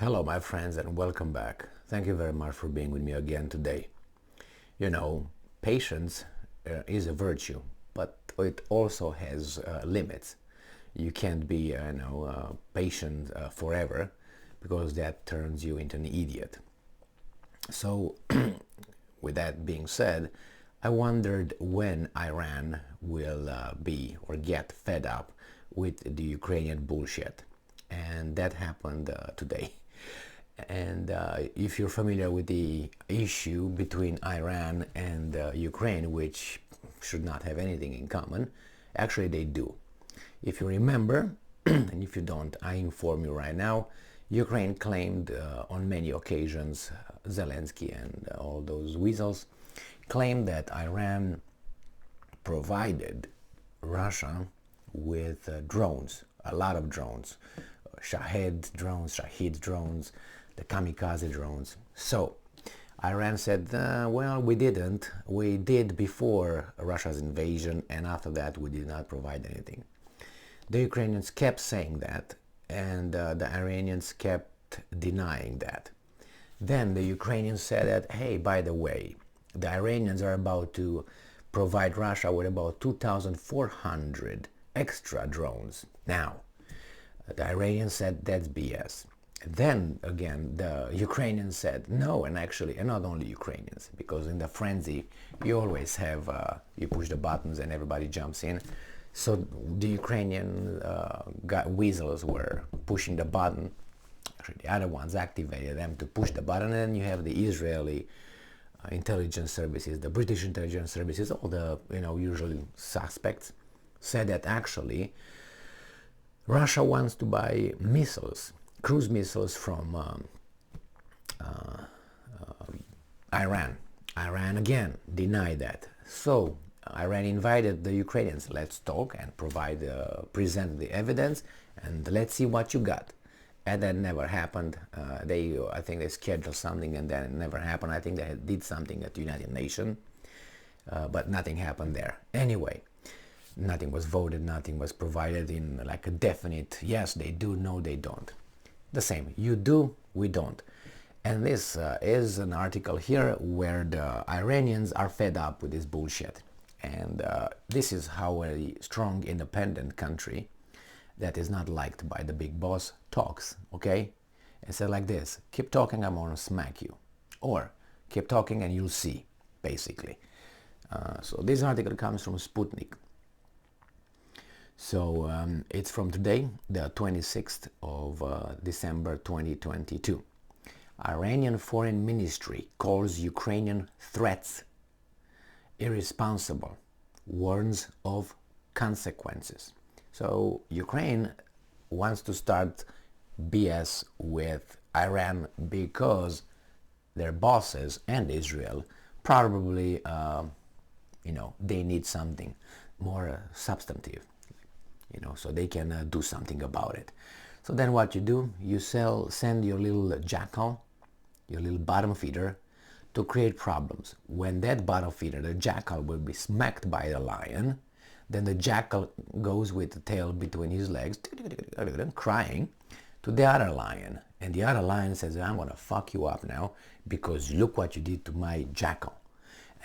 Hello, my friends, and welcome back. Thank you very much for being with me again today. You know, patience is a virtue, but it also has limits. You can't be, patient forever because that turns you into an idiot. So, with that being said, I wondered when Iran will be or get fed up with the Ukrainian bullshit. And that happened today. And if you're familiar with the issue between Iran and Ukraine, which should not have anything in common, actually they do. If you remember, and if you don't, I inform you right now, Ukraine claimed on many occasions, Zelensky and all those weasels claimed that Iran provided Russia with drones, a lot of drones, Shahid drones, the kamikaze drones. So Iran said, well, we didn't. We did before Russia's invasion, and after that we did not provide anything. The Ukrainians kept saying that, and the Iranians kept denying that. Then the Ukrainians said that, hey, by the way, the Iranians are about to provide Russia with about 2,400 extra drones. Now, the Iranians said that's BS. Then again, the Ukrainians said no, and actually, and not only Ukrainians, because in the frenzy, you always have, you push the buttons and everybody jumps in. So the Ukrainian weasels were pushing the button. Actually, the other ones activated them to push the button, and then you have the Israeli intelligence services, the British intelligence services, all the usual suspects said that actually Russia wants to buy missiles, cruise missiles from Iran. Iran again denied that. So Iran invited the Ukrainians, let's talk and present the evidence, and let's see what you got. And that never happened. I think they scheduled something and then it never happened. I think they did something at the United Nations, but nothing happened there. Anyway, nothing was voted, nothing was provided in like a definite, yes, they do, no, they don't. The same, you do, we don't. And this is an article here where the Iranians are fed up with this bullshit. And this is how a strong, independent country that is not liked by the big boss talks, okay? And said like this, keep talking, I'm gonna smack you. Or keep talking and you'll see, basically. So this article comes from Sputnik. So it's from today, the 26th of December 2022. Iranian Foreign Ministry calls Ukrainian threats irresponsible, warns of consequences. So Ukraine wants to start BS with Iran because their bosses and Israel probably, they need something more substantive, so they can do something about it. So then what you do, you send your little jackal, your little bottom feeder, to create problems. When that bottom feeder, the jackal, will be smacked by the lion, then the jackal goes with the tail between his legs, crying, to the other lion. And the other lion says, I'm gonna fuck you up now because look what you did to my jackal.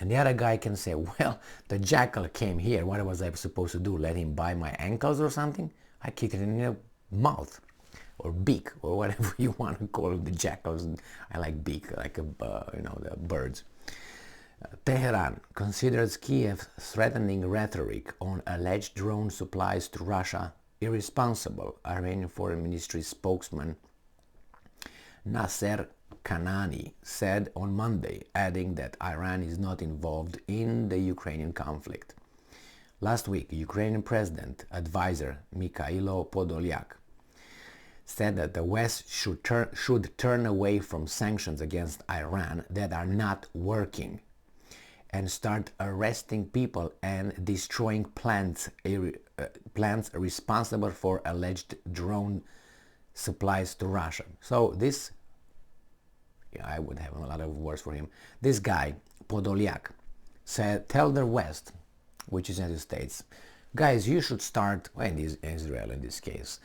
And the other guy can say, well, the jackal came here. What was I supposed to do? Let him bite my ankles or something? I kick it in the mouth or beak or whatever you want to call the jackals. I like beak, like the birds. Tehran considers Kiev's threatening rhetoric on alleged drone supplies to Russia irresponsible, Iranian Foreign Ministry spokesman Nasser Kanani said on Monday, adding that Iran is not involved in the Ukrainian conflict. Last week, Ukrainian President advisor Mikhailo Podolyak said that the West should turn away from sanctions against Iran that are not working and start arresting people and destroying plants responsible for alleged drone supplies to Russia. So this, I would have a lot of words for him. This guy, Podolyak, said, tell the West, which is the United States, guys, you should start, well, Israel in this case,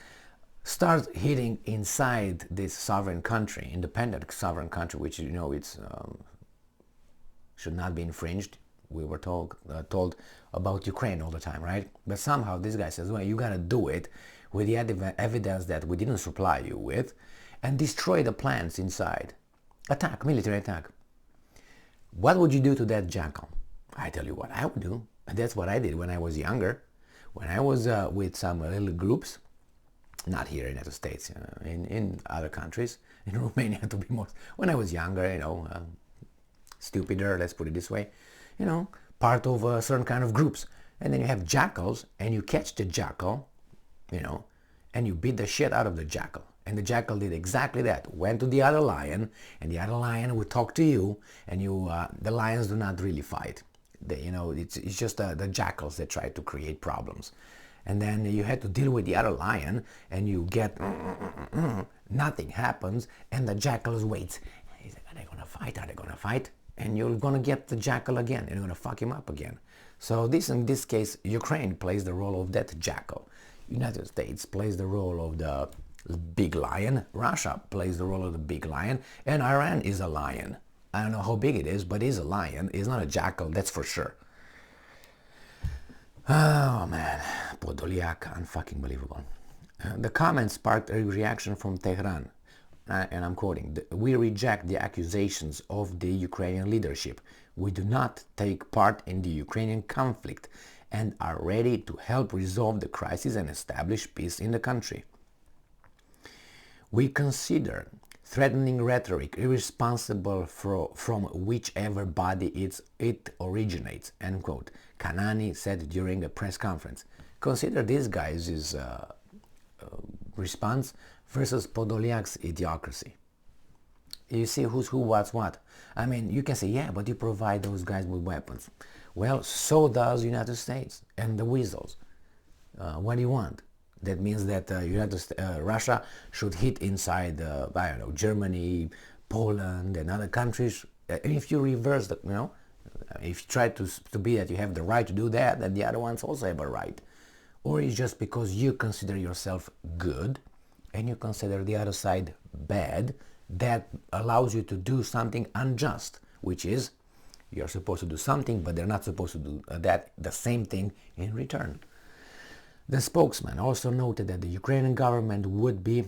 start hitting inside this sovereign country, independent sovereign country, which it's should not be infringed. We were told about Ukraine all the time, right? But somehow this guy says, well, you gotta do it with the evidence that we didn't supply you with, and destroy the plants inside. Attack, military attack. What would you do to that jackal? I tell you what I would do. And that's what I did when I was younger. When I was with some little groups, not here in the United States, in other countries, in Romania to be more, when I was younger, stupider, let's put it this way, part of certain kind of groups. And then you have jackals, and you catch the jackal, and you beat the shit out of the jackal. And the jackal did exactly that. Went to the other lion, and the other lion would talk to you, and the lions do not really fight. It's just the jackals that try to create problems. And then you had to deal with the other lion, and you get nothing happens, and the jackal waits. He's like, are they gonna fight? Are they gonna fight? And you're gonna get the jackal again, and you're gonna fuck him up again. So in this case, Ukraine plays the role of that jackal. United States plays the role of the big lion. Russia plays the role of the big lion, and Iran is a lion. I don't know how big it is, but it's a lion. It's not a jackal, that's for sure. Oh man, Podolyak, unfucking believable. The comment sparked a reaction from Tehran, and I'm quoting, "We reject the accusations of the Ukrainian leadership. We do not take part in the Ukrainian conflict and are ready to help resolve the crisis and establish peace in the country. We consider threatening rhetoric irresponsible from whichever body it originates," end quote, Kanani said during a press conference. Consider this guy's response versus Podolyak's idiocracy. You see who's who, what's what. I mean, you can say, yeah, but you provide those guys with weapons. Well, so does the United States and the weasels. What do you want? That means that Russia should hit inside, Germany, Poland, and other countries. And if you reverse the, if you try to be that you have the right to do that, then the other ones also have a right. Or it's just because you consider yourself good and you consider the other side bad, that allows you to do something unjust, which is you're supposed to do something, but they're not supposed to do the same thing in return. The spokesman also noted that the Ukrainian government would be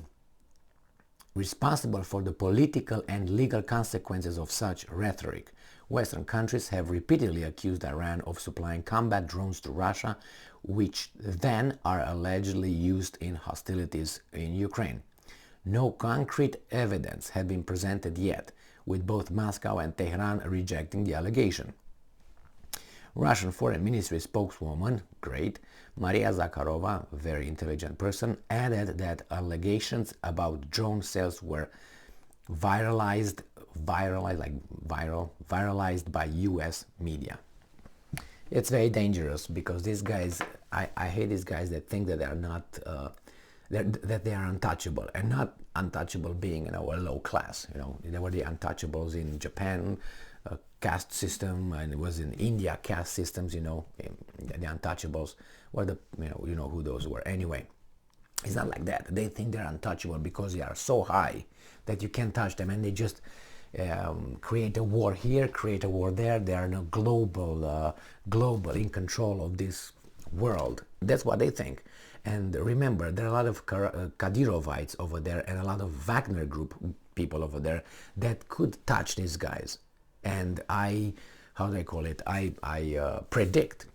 responsible for the political and legal consequences of such rhetoric. Western countries have repeatedly accused Iran of supplying combat drones to Russia, which then are allegedly used in hostilities in Ukraine. No concrete evidence had been presented yet, with both Moscow and Tehran rejecting the allegation. Russian Foreign Ministry spokeswoman, great, Maria Zakharova, very intelligent person, added that allegations about drone sales were viralized by US media. It's very dangerous because these guys, I hate these guys that think that they are not, that they are untouchable, and not untouchable being, a low class. There were the untouchables in Japan, caste system, and it was in India caste systems. The untouchables were who those were. Anyway, it's not like that. They think they're untouchable because they are so high that you can't touch them, and they just create a war here, create a war there. They are no global in control of this world. That's what they think. And remember, there are a lot of Kadyrovites over there and a lot of Wagner Group people over there that could touch these guys. And I predict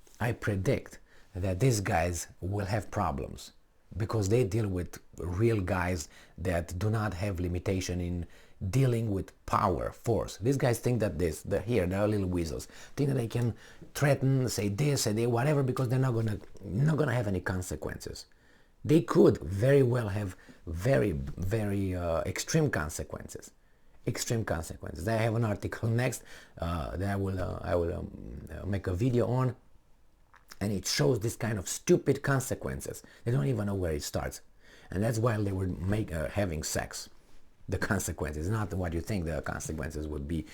that these guys will have problems because they deal with real guys that do not have limitation in dealing with power, force. These guys think that they're little weasels, think that they can threaten, say this, say that, whatever, because they're not gonna have any consequences. They could very well have very, very extreme consequences. Extreme consequences. I have an article next that I will make a video on, and it shows this kind of stupid consequences. They don't even know where it starts, and that's why they were having sex. The consequences, not what you think the consequences would be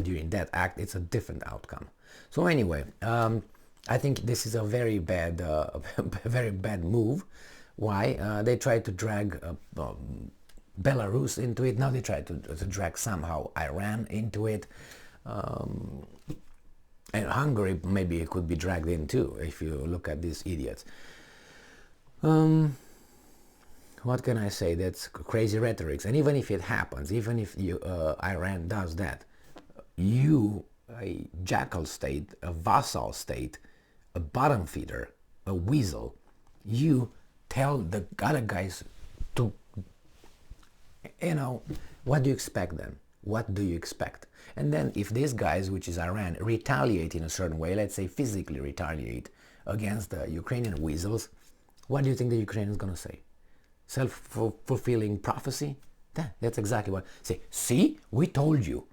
during that act. It's a different outcome. So anyway, I think this is a very bad, very bad move Why? They tried to drag Belarus into it. Now they try to drag somehow Iran into it. And Hungary maybe it could be dragged in too, if you look at these idiots. What can I say? That's crazy rhetoric. And even if it happens, even if Iran does that, you, a jackal state, a vassal state, a bottom feeder, a weasel, you tell the other guys to, what do you expect then? What do you expect? And then if these guys, which is Iran, retaliate in a certain way, let's say physically retaliate against the Ukrainian weasels, what do you think the Ukrainians going to say? Self-fulfilling prophecy? That's exactly what. Say, see, we told you.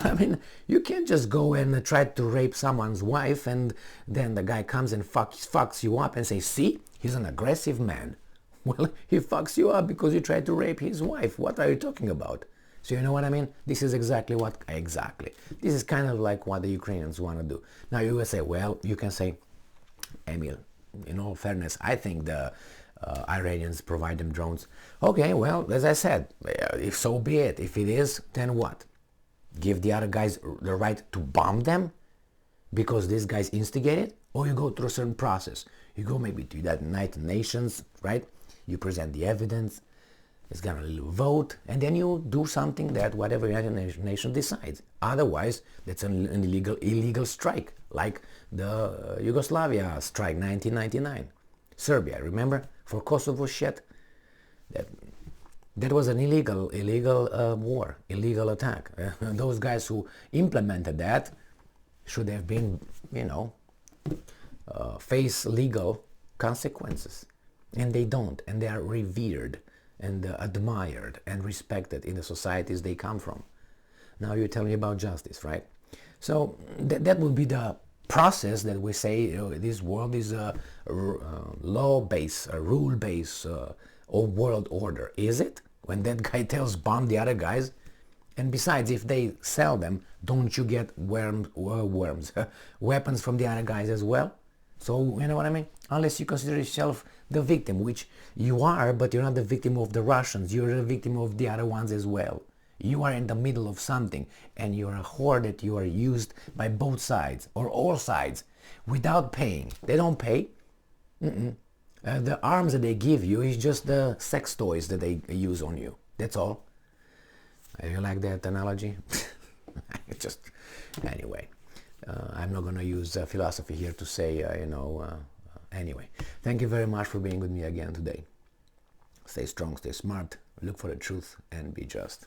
I mean, you can't just go and try to rape someone's wife and then the guy comes and fucks you up and say, see, he's an aggressive man. Well, he fucks you up because you tried to rape his wife. What are you talking about? So you know what I mean? This is exactly what, This is kind of like what the Ukrainians want to do. Now you will say, well, you can say, Emil, in all fairness, I think the Iranians provide them drones. Okay, well, as I said, if so be it. If it is, then what? Give the other guys the right to bomb them because these guys instigated? Or you go through a certain process. You go maybe to the United Nations, right? You present the evidence. It's got a little vote, and then you do something that whatever United Nations decides. Otherwise, that's an illegal strike, like the Yugoslavia strike 1999. Serbia, remember? For Kosovo shit? That was an illegal war, illegal attack. Those guys who implemented that should have been, face legal consequences. And they don't, and they are revered and admired and respected in the societies they come from. Now you're telling me about justice, right? So that would be the process that we say, this world is a law-based, a rule-based world order. Is it? When that guy tells bomb the other guys? And besides, if they sell them, don't you get weapons from the other guys as well? So, you know what I mean? Unless you consider yourself the victim, which you are, but you're not the victim of the Russians. You're the victim of the other ones as well. You are in the middle of something, and you're a whore that you are used by both sides, or all sides, without paying. They don't pay. The arms that they give you is just the sex toys that they use on you. That's all. You like that analogy? Anyway. I'm not going to use philosophy here to say, anyway. Thank you very much for being with me again today. Stay strong, stay smart, look for the truth, and be just.